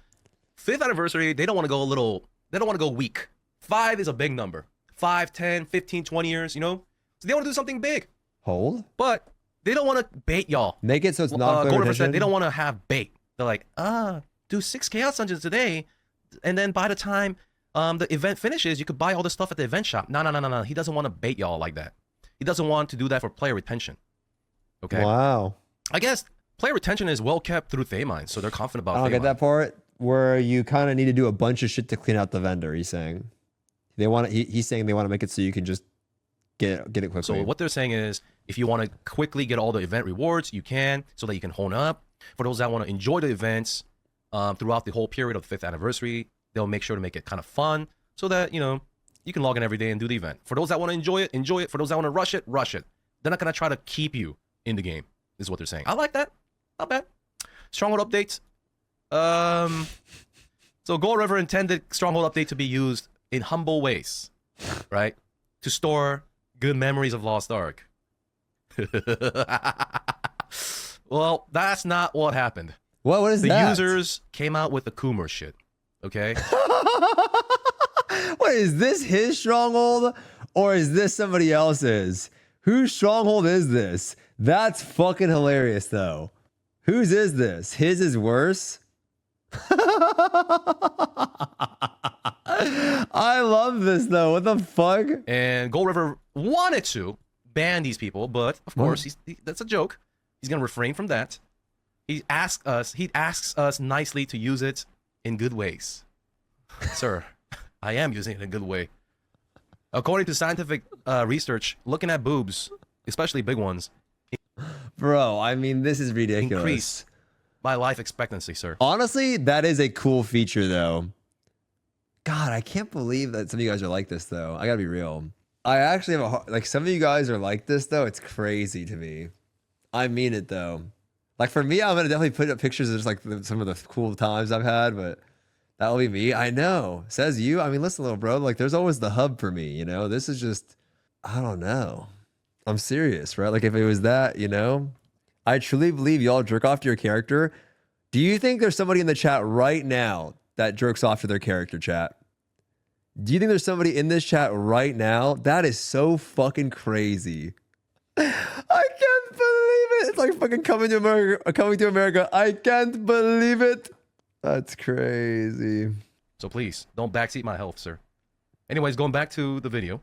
5th anniversary, they don't want to go a little, they don't want to go weak. 5 is a big number. 5, 10, 15, 20 years, you know? So they want to do something big. Hold? But they don't want to bait y'all. Make it so it's not Gold River said they don't want to have bait. They're like, do 6 Chaos Dungeons today, and then by the time the event finishes, you could buy all the stuff at the event shop. No. He doesn't want to bait y'all like that. He doesn't want to do that for player retention. Okay? Wow. I guess player retention is well kept through Thaemine, so they're confident about I don't Thaemine. get that part where you kind of need to do a bunch of shit to clean out the vendor. He's saying they want. He's saying they want to make it so you can just get it quickly. So what they're saying is, if you want to quickly get all the event rewards, you can, so that you can hone up. For those that want to enjoy the events throughout the whole period of the 5th anniversary, they'll make sure to make it kind of fun, so that you can log in every day and do the event. For those that want to enjoy it, enjoy it. For those that want to rush it, rush it. They're not gonna try to keep you in the game. Is what they're saying. I like that. Not bad. Stronghold updates. So Gold River intended Stronghold update to be used in humble ways, right? To store good memories of Lost Ark. Well, that's not what happened. What is the that? users came out with the Coomer shit. Okay. What is this? His stronghold, or is this somebody else's? Whose stronghold is this? That's fucking hilarious, though. Whose is this? His is worse. I love this, though. What the fuck? And Gold River wanted to ban these people, but of course, that's a joke. He's gonna refrain from that. He asks us nicely to use it in good ways. Sir, I am using it in a good way. According to scientific research, looking at boobs, especially big ones, Bro, I mean, this is ridiculous. increase my life expectancy, sir. Honestly, that is a cool feature, though. God, I can't believe that some of you guys are like this, though. I gotta be real. I actually have like, some of you guys are like this, though. It's crazy to me. I mean it, though. Like, for me, I'm gonna definitely put up pictures of just like some of the cool times I've had, but that'll be me. I know. Says you. I mean, listen, little bro. Like, there's always the hub for me, you know? This is just, I don't know. I'm serious, right? Like, if it was that, I truly believe y'all jerk off to your character. Do you think there's somebody in the chat right now that jerks off to their character, chat? Do you think there's somebody in this chat right now? That is so fucking crazy. I can't believe it. It's like fucking coming to America. I can't believe it. That's crazy. So please, don't backseat my health, sir. Anyways, going back to the video.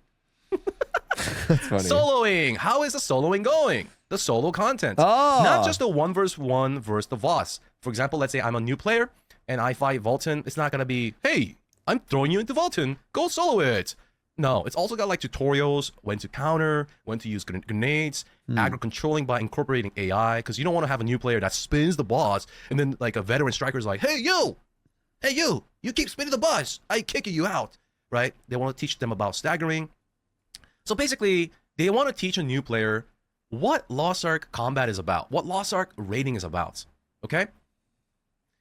That's funny. Soloing. How is the soloing going? The solo content. Oh. Not just the 1v1 versus the boss. For example, let's say I'm a new player and I fight Vulcan. It's not going to be, hey, I'm throwing you into Vulcan. Go solo it. No, it's also got like tutorials, when to counter, when to use grenades, aggro controlling by incorporating AI, because you don't want to have a new player that spins the boss and then like a veteran striker's like, hey, you, you keep spinning the boss. I kicking you out, right? They want to teach them about staggering. So basically, they want to teach a new player what Lost Ark combat is about, what Lost Ark raiding is about, okay?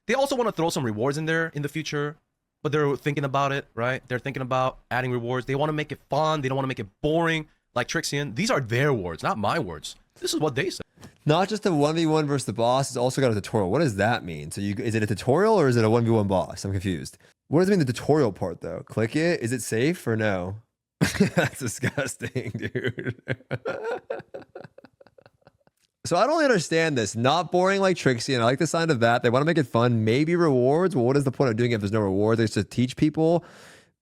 They also want to throw some rewards in there in the future, but they're thinking about it, right? They're thinking about adding rewards. They want to make it fun. They don't want to make it boring like Trixian. These are their words, not my words. This is what they say. Not just a 1v1 versus the boss, it's also got a tutorial. What does that mean? So is it a tutorial or is it a 1v1 boss? I'm confused. What does it mean, the tutorial part, though? Click it. Is it safe or no? That's disgusting, dude. So I don't really understand this. Not boring like Trixie, and I like the sign of that. They want to make it fun. Maybe rewards. Well, what is the point of doing it if there's no rewards? It's to teach people.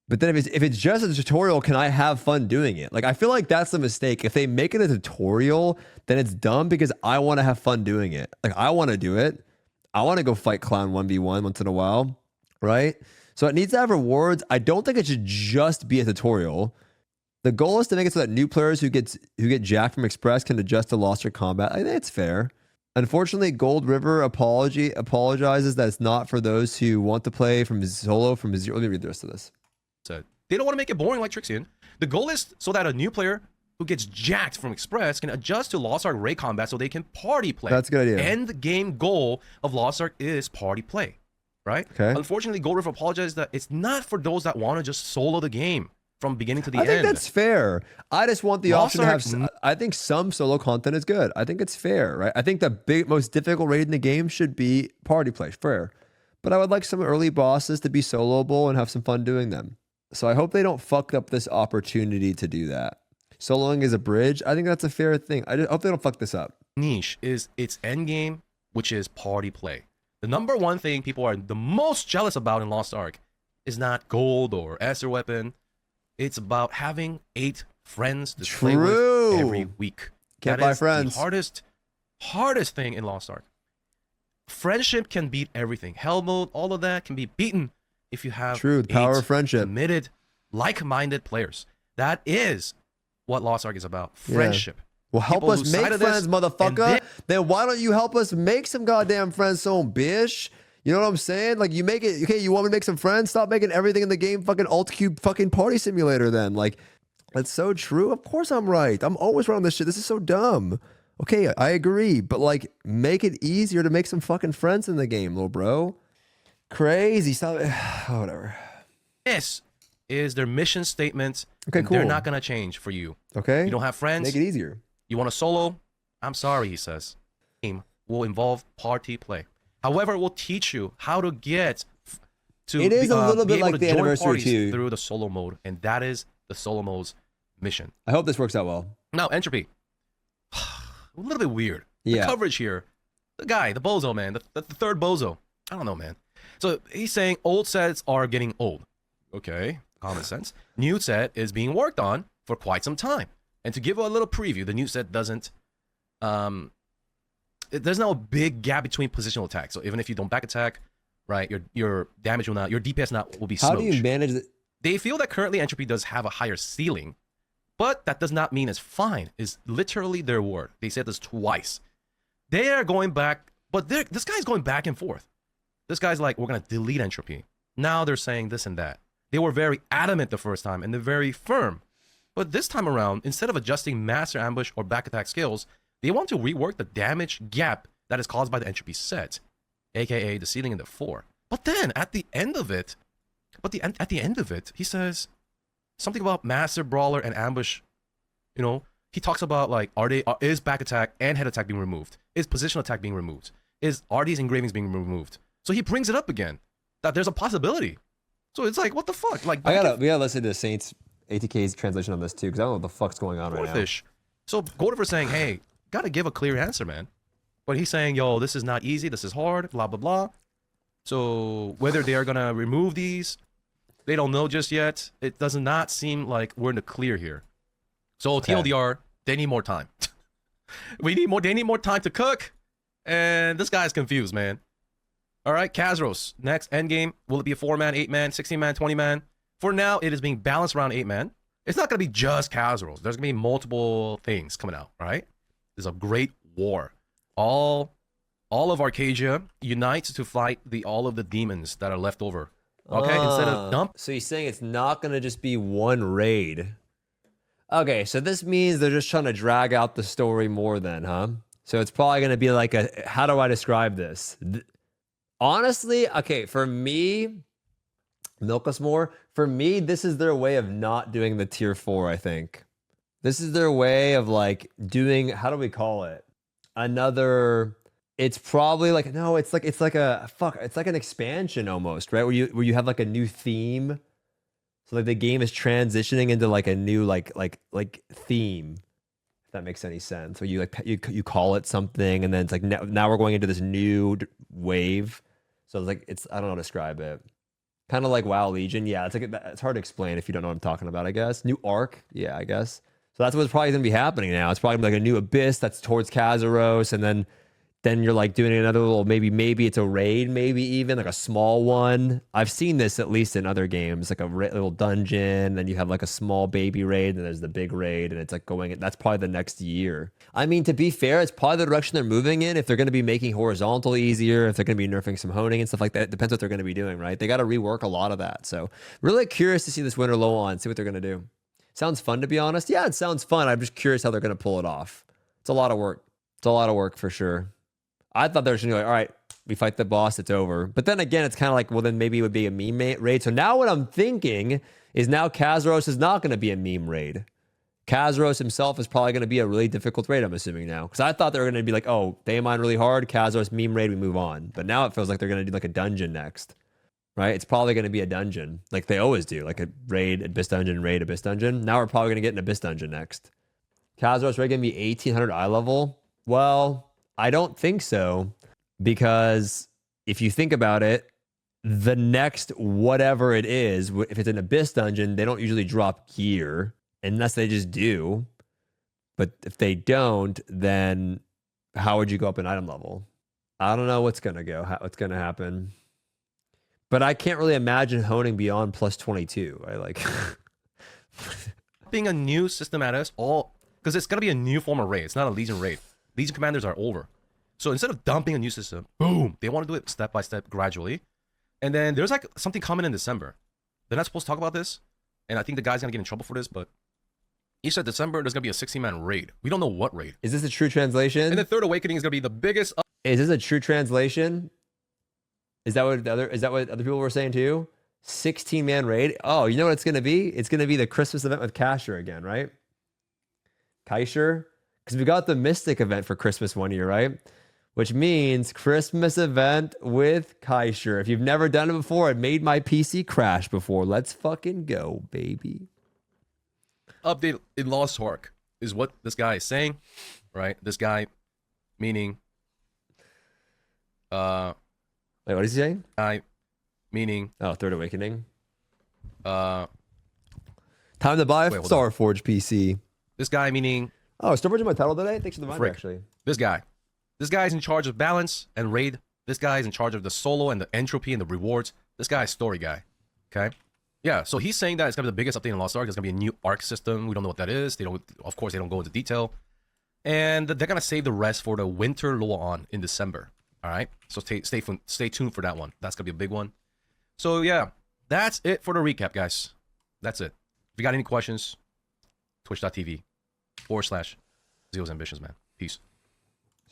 But then if it's just a tutorial, can I have fun doing it? Like, I feel like that's the mistake. If they make it a tutorial, then it's dumb because I want to have fun doing it. Like, I want to do it. I want to go fight Clown 1v1 once in a while, right? So it needs to have rewards. I don't think it should just be a tutorial. The goal is to make it so that new players who get jacked from Express can adjust to Lost Ark combat. I think it's fair. Unfortunately, Gold River apologizes that it's not for those who want to play from solo from zero. Let me read the rest of this. So they don't want to make it boring like Trixian. The goal is so that a new player who gets jacked from Express can adjust to Lost Ark raid combat so they can party play. That's a good idea. End game goal of Lost Ark is party play, right? Okay. Unfortunately, Gold River apologizes that it's not for those that want to just solo the game from beginning to the I end. think that's fair. I just want the Lost option to have. Ark- I think some solo content is good. I think it's fair, right? I think the most difficult raid in the game should be party play. Fair. But I would like some early bosses to be soloable and have some fun doing them. So I hope they don't fuck up this opportunity to do that. Soloing is a bridge. I think that's a fair thing. I just hope they don't fuck this up. Niche is its end game, which is party play. The number one thing people are the most jealous about in Lost Ark is not gold or Esther weapon. It's about having 8 friends to play with every week. Can't That buy is friends. The hardest thing in Lost Ark. Friendship can beat everything. Hell mode, all of that can be beaten if you have True, the power 8 of friendship. committed, like-minded players. That is what Lost Ark is about. Friendship. Well, help People us lose make sight of this, friends, and motherfucker. Then why don't you help us make some goddamn friends, so bitch? You know what I'm saying? Like, you make it, okay, you want me to make some friends? Stop making everything in the game fucking alt cube fucking party simulator then. Like, that's so true. Of course I'm right. I'm always right on this shit. This is so dumb. Okay, I agree. But, like, make it easier to make some fucking friends in the game, little bro. Crazy. Stop it. Oh, whatever. This is their mission statement. Okay, and They're cool. not going to change for you. Okay? You don't have friends. Make it easier. You want to solo? I'm sorry, he says. Game will involve party play. However, it will teach you how to get to It is a little be bit able like to the join anniversary parties too. through the solo mode, and that is the solo mode's mission. I hope this works out well. Now, Entropy. A little bit weird. Yeah. The coverage here. The guy, the bozo, man. The third bozo. I don't know, man. So he's saying old sets are getting old. Okay, common sense. New set is being worked on for quite some time. And to give a little preview, the new set doesn't... there's no big gap between positional attacks. So even if you don't back attack, right, your damage will not... Your DPS will be How smooch. do you manage it? They feel that currently Entropy does have a higher ceiling, but that does not mean it's fine, is literally their word. They said this twice. They are going back, but this guy's going back and forth. This guy's like, we're going to delete Entropy. Now they're saying this and that. They were very adamant the first time, and they're very firm. But this time around, instead of adjusting Master Ambush or back attack skills, they want to rework the damage gap that is caused by the Entropy set, aka the ceiling in the 4. But then, at the end of it, he says something about Master Brawler and Ambush. You know, he talks about like, is back attack and head attack being removed? Is positional attack being removed? Are these engravings being removed? So he brings it up again that there's a possibility. So it's like, what the fuck? Like, We gotta listen to Saints ATK's translation on this too, because I don't know what the fuck's going on right now. fish. So Goldiver's saying, hey, gotta give a clear answer, man. But he's saying, yo, this is not easy, this is hard, blah blah blah. So whether they are gonna remove these, they don't know just yet. It does not seem like we're in the clear here. So TLDR, they need more time. They need more time to cook. And this guy's confused, man. All right, Kazros, next endgame. Will it be a 4-man, 8-man, 16-man, 20-man? For now, it is being balanced around 8-man. It's not going to be just Kazros. There's going to be multiple things coming out, all right? There's a great war. All of Arcadia unites to fight all of the demons that are left over. Okay, instead of dump. So he's saying it's not going to just be one raid. Okay, so this means they're just trying to drag out the story more then, huh? So it's probably going to be like how do I describe this? Honestly, okay, for me, milk us more. For me, this is their way of not doing the tier 4, I think. This is their way of like doing, how do we call it? It's probably like, no, it's like an expansion almost, right? Where you have like a new theme. So like the game is transitioning into like a new like theme. that makes any sense. So you like you call it something, and then it's like now we're going into this new wave. So it's like I don't know how to describe it. Kind of like WoW Legion. Yeah, it's like it's hard to explain if you don't know what I'm talking about, I guess. New Ark. Yeah, I guess. So that's what's probably going to be happening now. It's probably like a new abyss that's towards Kazaros, and then you're like doing another little maybe it's a raid, maybe even like a small one. I've seen this at least in other games, like a little dungeon. Then you have like a small baby raid, and there's the big raid, and it's like going. That's probably the next year. I mean, to be fair, it's probably the direction they're moving in. If they're going to be making horizontal easier, if they're going to be nerfing some honing and stuff like that, it depends what they're going to be doing, right? They got to rework a lot of that. So really curious to see this winter lull on, see what they're going to do. Sounds fun, to be honest. Yeah, it sounds fun. I'm just curious how they're going to pull it off. It's a lot of work. It's a lot of work for sure. I thought they were just going to be like, all right, we fight the boss, it's over. But then again, it's kind of like, well, then maybe it would be a meme raid. So now what I'm thinking is now Kazaros is not going to be a meme raid. Kazaros himself is probably going to be a really difficult raid, I'm assuming now. Because I thought they were going to be like, oh, Thaemine really hard, Kazaros meme raid, we move on. But now it feels like they're going to do like a dungeon next. Right? It's probably going to be a dungeon. Like they always do. Like a raid, abyss dungeon, raid, abyss dungeon. Now we're probably going to get an abyss dungeon next. Kazaros raid going to be 1800 eye level? Well, I don't think so, because if you think about it, the next whatever it is, if it's an abyss dungeon, they don't usually drop gear unless they just do. But if they don't, then how would you go up an item level? I don't know what's going to happen. But I can't really imagine honing beyond plus 22. I like being a new system at us all, because it's going to be a new form of raid. It's not a Legion raid. Legion commanders are over. So instead of dumping a new system, boom, they want to do it step by step, gradually. And then there's like something coming in December. They're not supposed to talk about this. And I think the guy's going to get in trouble for this, but he said December, there's going to be a 16-man raid. We don't know what raid. Is this a true translation? And the Third Awakening is going to be the biggest. Is this a true translation? Is that what other people were saying too? 16-man raid? Oh, you know what it's going to be? It's going to be the Christmas event with Kasher again, right? Kasher? Because we got the Mystic event for Christmas one year, right? Which means Christmas event with Kasher. If you've never done it before, it made my PC crash before. Let's fucking go, baby. Update in Lost Ark is what this guy is saying, right? This guy, meaning... Wait, what is he saying? Meaning... Oh, Third Awakening. Time to buy a Starforge PC. This guy meaning... Oh, Starforge in my title today? Thanks for the reminder, actually. This guy. This guy's in charge of balance and raid. This guy's in charge of the solo and the entropy and the rewards. This guy's story guy. Okay? Yeah, so he's saying that it's going to be the biggest update in Lost Ark. It's going to be a new Ark system. We don't know what that is. Of course, they don't go into detail. And they're going to save the rest for the winter lull on in December. All right? So stay tuned for that one. That's going to be a big one. So, yeah, that's it for the recap, guys. That's it. If you got any questions, twitch.tv/Zeal's Ambitions, man. Peace.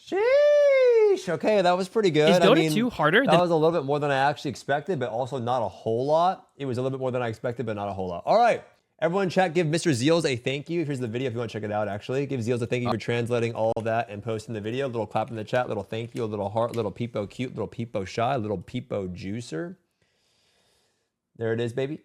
Sheesh. Okay, that was pretty good. Is Dota 2 harder? That was a little bit more than I actually expected, but also not a whole lot. It was a little bit more than I expected, but not a whole lot. All right. Everyone in chat, give Mr. Zeals a thank you. Here's the video if you want to check it out, actually. Give Zeals a thank you for translating all of that and posting the video. A little clap in the chat, little thank you, a little heart, little peepo cute, little peepo shy, little peepo juicer. There it is, baby.